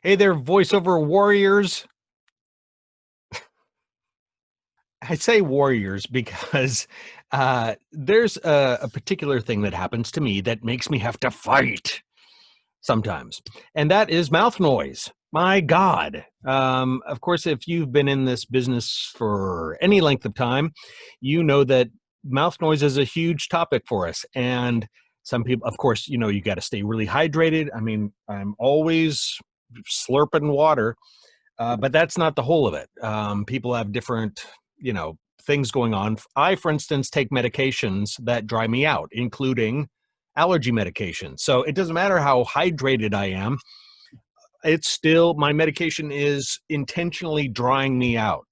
Hey there, voiceover warriors. I say warriors because there's a particular thing that happens to me that makes me have to fight sometimes, and that is mouth noise. My God. Of course, if you've been in this business for any length of time, you know that mouth noise is a huge topic for us. And some people, of course, you got to stay really hydrated. I mean, I'm always slurping water. But that's not the whole of it. People have different, things going on. I, for instance, take medications that dry me out, including allergy medication. So it doesn't matter how hydrated I am. It's still, my medication is intentionally drying me out,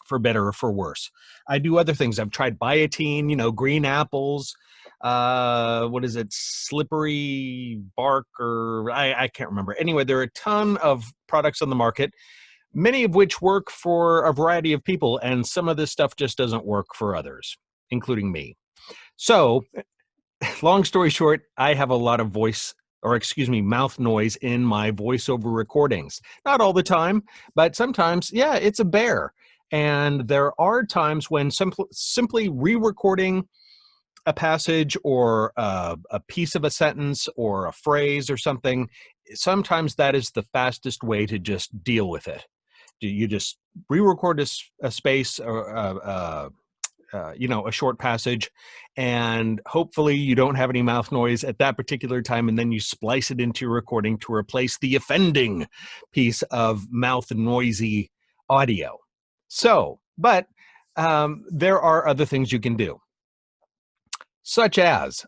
for better or for worse. I do other things. I've tried biotin, green apples. What is it? Slippery bark, or I can't remember. Anyway, there are a ton of products on the market, many of which work for a variety of people, and some of this stuff just doesn't work for others, including me. So, long story short, I have a lot of mouth noise in my voiceover recordings. Not all the time, but sometimes, yeah, it's a bear. And there are times when simply re-recording a passage or a piece of a sentence or a phrase or something, sometimes that is the fastest way to just deal with it. You just re-record a space or a short passage, and hopefully you don't have any mouth noise at that particular time, and then you splice it into your recording to replace the offending piece of mouth noisy audio. So, but there are other things you can do, such as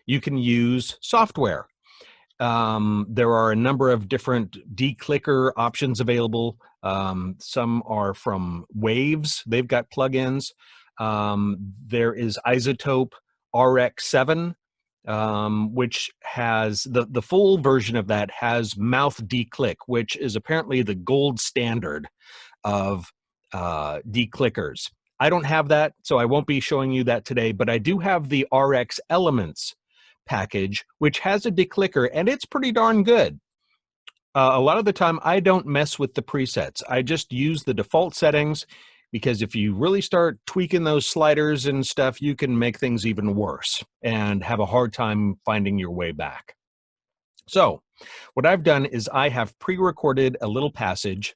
you can use software. There are a number of different declicker options available. Some are from Waves. They've got plugins. There is Izotope RX7, which has the full version of that has mouth declick, which is apparently the gold standard of declickers. I don't have that, so I won't be showing you that today, but I do have the RX Elements package, which has a declicker, and it's pretty darn good. A lot of the time, I don't mess with the presets. I just use the default settings, because if you really start tweaking those sliders and stuff, you can make things even worse and have a hard time finding your way back. So what I've done is I have pre-recorded a little passage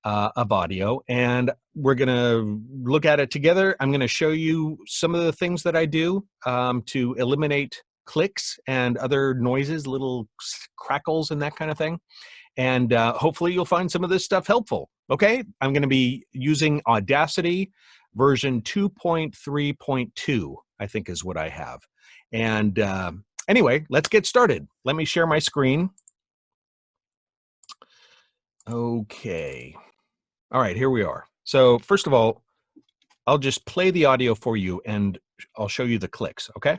of audio, and we're going to look at it together. I'm going to show you some of the things that I do to eliminate clicks and other noises, little crackles and that kind of thing. And hopefully you'll find some of this stuff helpful. Okay, I'm going to be using Audacity version 2.3.2, I think is what I have. And anyway, let's get started. Let me share my screen. Okay. All right, here we are. So first of all, I'll just play the audio for you and I'll show you the clicks, okay?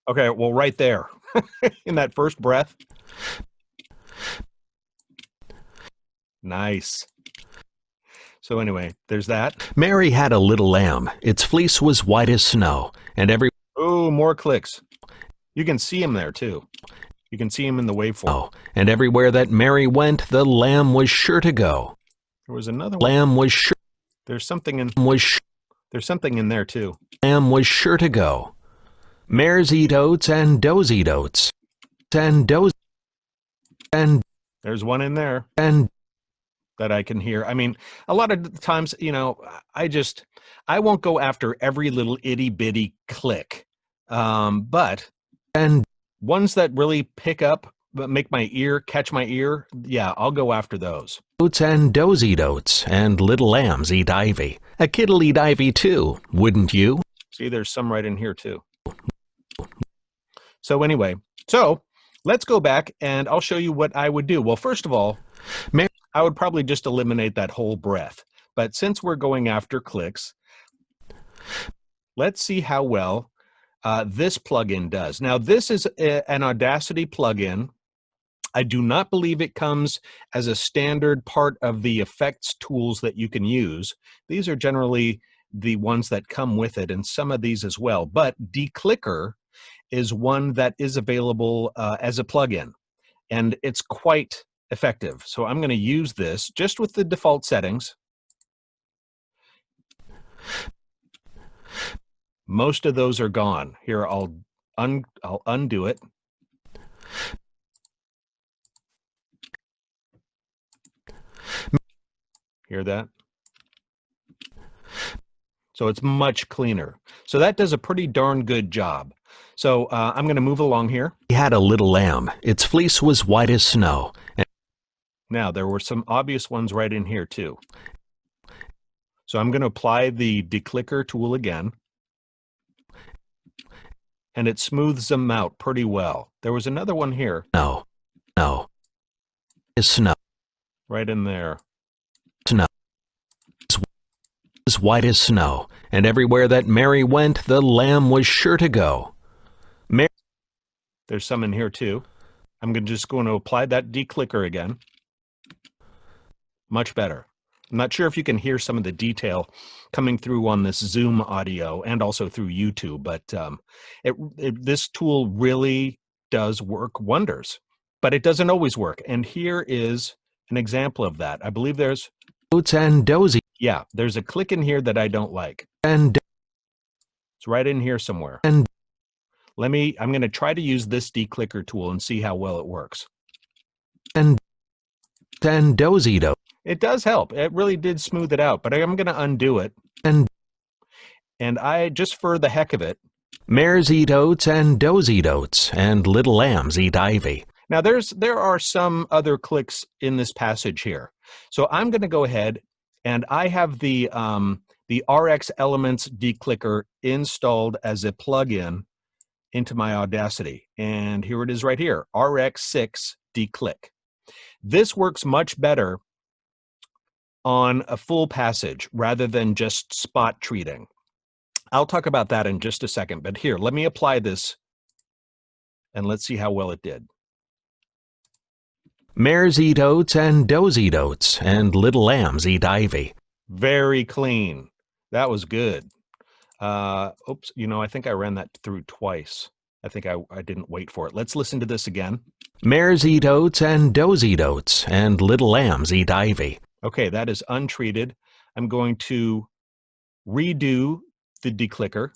Okay, well, right there in that first breath. Nice. So anyway, there's that. Mary had a little lamb. Its fleece was white as snow, and Oh, more clicks. You can see him there too. You can see him in the waveform. And everywhere that Mary went, the lamb was sure to go. There was another one. Lamb was sure. There's something in. There's something in there too. Lamb was sure to go. Mares eat oats and does eat oats. And there's one in there. And that I can hear. I mean, a lot of the times, I won't go after every little itty bitty click. But ones that really pick up, but catch my ear, yeah, I'll go after those. Oats and does eat oats, and little lambs eat ivy. A kid'll eat ivy too, wouldn't you? See, there's some right in here too. So anyway, let's go back and I'll show you what I would do. Well, first of all, I would probably just eliminate that whole breath. But since we're going after clicks, let's see how well this plugin does. Now, this is an Audacity plugin. I do not believe it comes as a standard part of the effects tools that you can use. These are generally the ones that come with it, and some of these as well. But Declicker is one that is available as a plugin, and it's quite effective. So I'm going to use this just with the default settings. Most of those are gone. Here, I'll undo it. Hear that? So it's much cleaner. So that does a pretty darn good job. So I'm going to move along here. He had a little lamb. Its fleece was white as snow. Now, there were some obvious ones right in here, too. So I'm going to apply the declicker tool again. And it smooths them out pretty well. There was another one here. No. Is snow. Right in there. Snow. As white as snow, and everywhere that Mary went, the lamb was sure to go. There's some in here too. I'm just going to apply that declicker again. Much better. I'm not sure if you can hear some of the detail coming through on this Zoom audio and also through YouTube, but this tool really does work wonders. But it doesn't always work. And here is an example of that. I believe there's Oats and dozy. Yeah, there's a click in here that I don't like. And it's right in here somewhere. And I'm going to try to use this declicker tool and see how well it works. And dozy do. It does help. It really did smooth it out, but I'm going to undo it. And I, just for the heck of it. Mares eat oats and does eat oats, and little lambs eat ivy. Now there are some other clicks in this passage here. So I'm going to go ahead, and I have the RX Elements declicker installed as a plugin into my Audacity. And here it is right here, RX6 declick. This works much better on a full passage rather than just spot treating. I'll talk about that in just a second, but here, let me apply this and let's see how well it did. Mares eat oats and does eat oats, and little lambs eat ivy. Very clean. That was good. Oops, I think I ran that through twice. I think I didn't wait for it. Let's listen to this again. Mares eat oats and does eat oats, and little lambs eat ivy. Okay, that is untreated. I'm going to redo the declicker.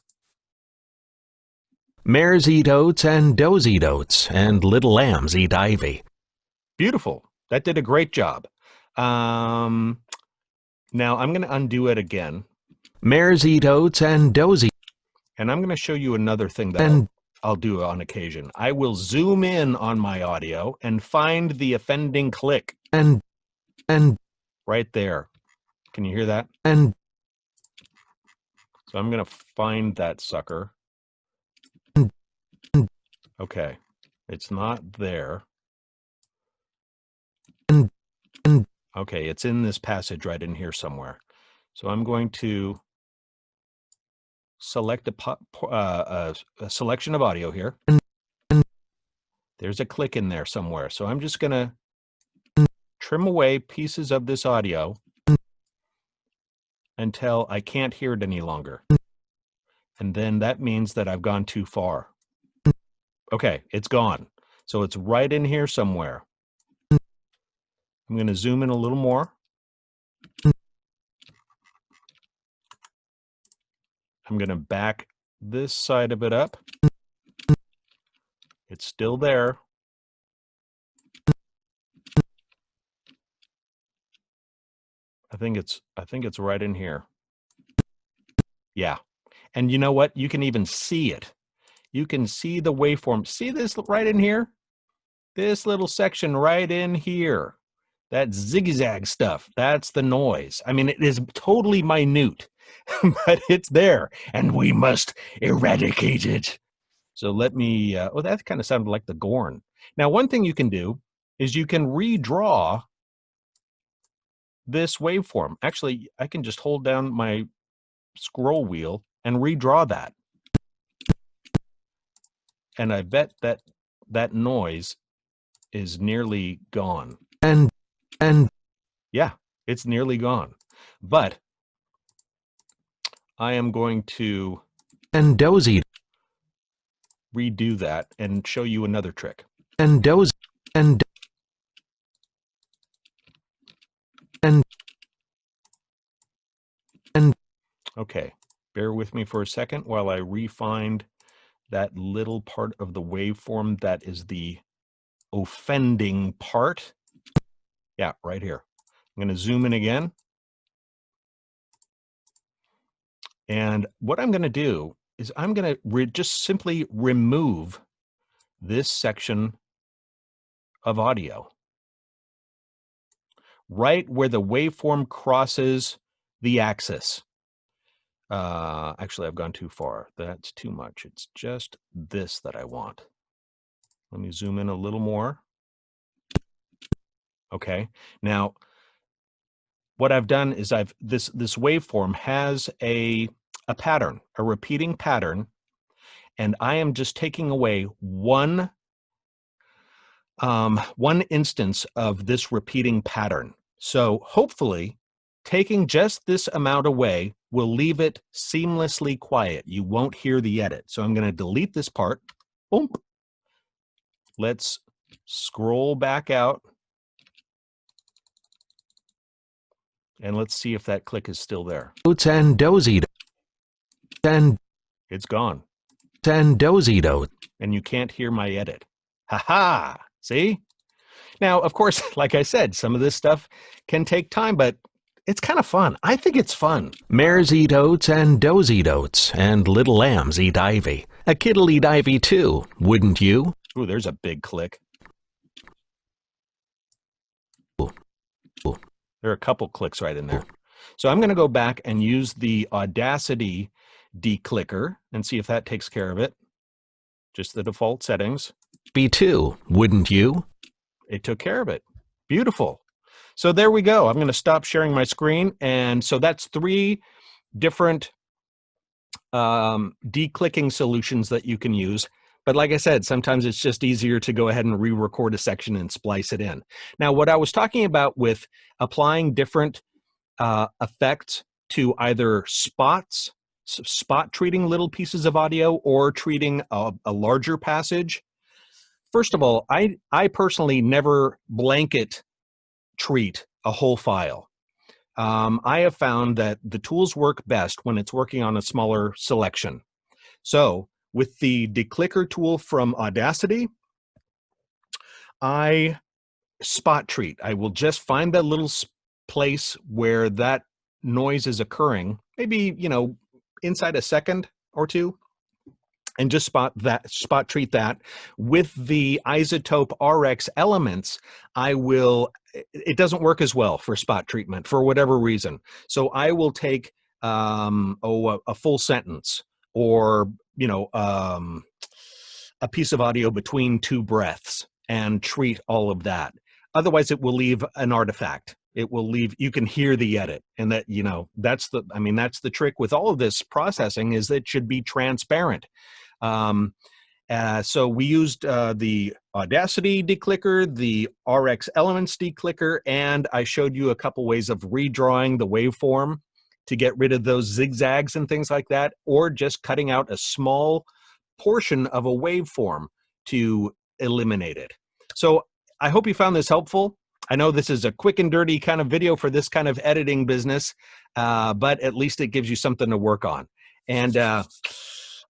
Mares eat oats and does eat oats, and little lambs eat ivy. Beautiful. That did a great job. Now I'm going to undo it again. Mares eat oats and does eat. And I'm going to show you another thing that I'll do on occasion. I will zoom in on my audio and find the offending click. And right there. Can you hear that? And so I'm going to find that sucker. Okay. It's not there. Okay, it's in this passage right in here somewhere. So I'm going to select a selection of audio here. There's a click in there somewhere. So I'm just going to trim away pieces of this audio until I can't hear it any longer. And then that means that I've gone too far. Okay, it's gone. So it's right in here somewhere. I'm going to zoom in a little more. I'm going to back this side of it up. It's still there. I think it's right in here. Yeah. And you know what? You can even see it. You can see the waveform. See this right in here? This little section right in here. That zigzag stuff, that's the noise. I mean, it is totally minute, but it's there, and we must eradicate it. So let me, that kind of sounded like the Gorn. Now, one thing you can do is you can redraw this waveform. Actually, I can just hold down my scroll wheel and redraw that. And I bet that noise is nearly gone. And yeah, it's nearly gone. But I am going to and dozy. redo that and show you another trick. And doze and and and Okay, bear with me for a second while I re-find that little part of the waveform that is the offending part. Yeah, right here. I'm going to zoom in again. And what I'm going to do is I'm going to just simply remove this section of audio right where the waveform crosses the axis. Actually, I've gone too far. That's too much. It's just this that I want. Let me zoom in a little more. Okay. Now, what I've done is this waveform has a pattern, a repeating pattern, and I am just taking away one instance of this repeating pattern. So hopefully, taking just this amount away will leave it seamlessly quiet. You won't hear the edit. So I'm going to delete this part. Boom. Let's scroll back out. And let's see if that click is still there. and dozy and It's gone. and dozy do. And you can't hear my edit. Ha-ha! See? Now, of course, like I said, some of this stuff can take time, but it's kind of fun. I think it's fun. Mares eat oats and does eat oats, and little lambs eat ivy. A kid'll eat ivy too, wouldn't you? Ooh, there's a big click. Ooh. There are a couple clicks right in there. So I'm going to go back and use the Audacity declicker and see if that takes care of it. Just the default settings. Be too, wouldn't you? It took care of it. Beautiful. So there we go. I'm going to stop sharing my screen. And so that's 3 different declicking solutions that you can use. But like I said, sometimes it's just easier to go ahead and re-record a section and splice it in. Now, what I was talking about with applying different effects to either spot treating little pieces of audio or treating a larger passage. First of all, I personally never blanket treat a whole file. I have found that the tools work best when it's working on a smaller selection. So with the declicker tool from Audacity, I spot treat. I will just find that little place where that noise is occurring, maybe, inside a second or two, and just spot treat that. With the Izotope RX elements, it doesn't work as well for spot treatment for whatever reason. So I will take a full sentence, or a piece of audio between 2 breaths and treat all of that. Otherwise, it will leave an artifact. It will leave, you can hear the edit, and that, that's the trick with all of this processing, is that it should be transparent. So we used the Audacity declicker, the RX Elements declicker, and I showed you a couple ways of redrawing the waveform to get rid of those zigzags and things like that, or just cutting out a small portion of a waveform to eliminate it. So I hope you found this helpful. I know this is a quick and dirty kind of video for this kind of editing business, but at least it gives you something to work on. And I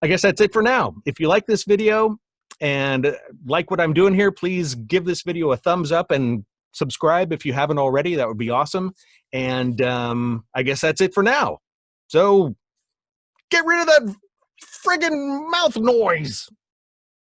guess that's it for now. If you like this video and like what I'm doing here, please give this video a thumbs up and subscribe if you haven't already. That would be awesome. And I guess that's it for now. So get rid of that friggin' mouth noise.